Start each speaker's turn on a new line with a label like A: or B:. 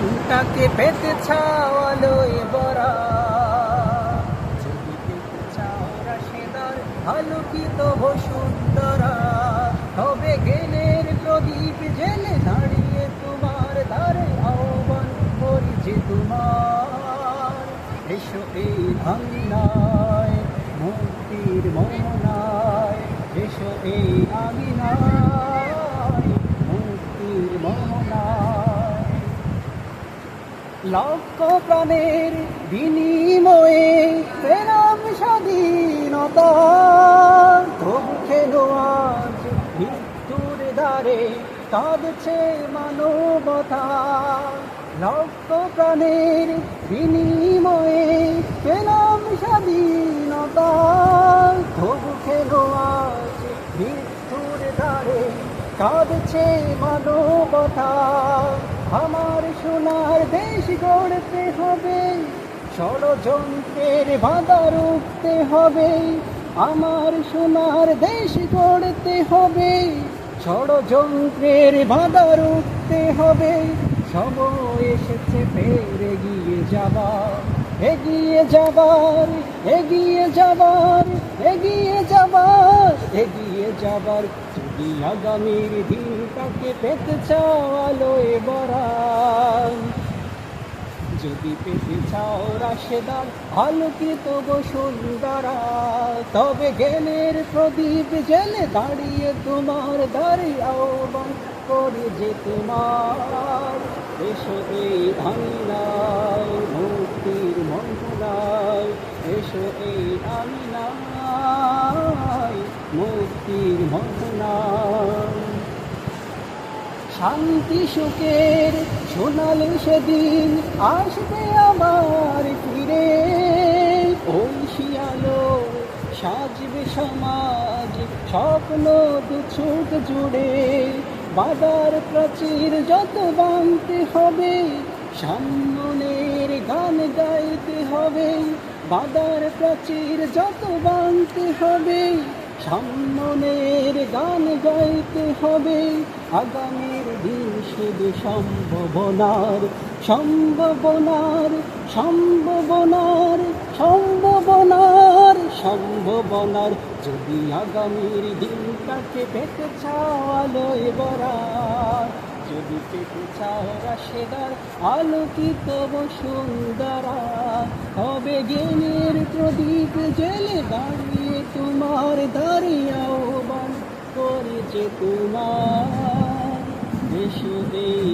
A: দিনটাকে পেতে চাও আলোয় ভরা, যদি পেতে চাও রাশেদার আলোকিত বসুন্ধরা, তবে জ্ঞানের প্রদীপ জেলে দাঁড়িয়ে তোমার দ্বারে আহ্বান করি যে তোমার, এসো এই আঙিনায় মুক্তির মোহনায়, এসো এই আঙিনায় মুক্তির মোহনায়। লক্ষ প্রাণের বিনিময়ে পেলাম স্বাধীনতা, তবু কেন আজ মৃত্যুর দ্বারে কাঁদছে মানবতা। লক্ষ প্রাণের বিনিময়ে পেলাম স্বাধীনতা, তবু কেন আজ মৃত্যুর দ্বারে কাঁদছে মানবতা। আমার সোনার দেশ গড়তে হবে, ষড়যন্ত্রের বাধা রুখতে হবে। আমার সোনার দেশ গড়তে হবে, ষড়যন্ত্রের বাধা রুখতে হবে। সময় এসেছে ফের এগিয়ে যাবার, এগিয়ে যাবার, এগিয়ে যাবার, এগিয়ে যাবার, এগিয়ে যাবার। যদি আগামীর দিনটাকে পেতে চাও আলোয় ভরা, যদি পেতে চাও রাশেদার আলোকিত বসুন্ধরা, তবে জ্ঞানের প্রদীপ জেলে দাঁড়িয়ে তোমার দ্বারে আহ্বান করি যে তোমার, এসো এই আঙিনায় মুক্তির মোহনায়, এসো এই আঙিনায় মুক্তির মোহনায়। শান্তি সুখের সোনালি সেদিন আসবে আবার ফিরে, ঐশী আলো সাজবে সমাজ স্বপ্ন দুচোখ জুড়ে। বাধার প্রাচীর যত ভাঙতে হবে, সামনের গান গাইতে হবে। বাধার প্রাচীর যত ভাঙতে হবে, সামনের গান গাইতে হবে। আগামীর দিন শুধু সম্ভাবনার, সম্ভাবনার, সম্ভাবনার, সম্ভাবনার, সম্ভাবনার। যদি আগামীর দিনটাকে পেতে চাও আলোয় ভরা, যদি পেতে চাও রাশেদার আলোকিত বসুন্ধরা, তবে জ্ঞানের প্রদীপ জেলে দাঁড়িয়ে তোমার দ্বারে আহ্বান করি যে তোমার, এসো এই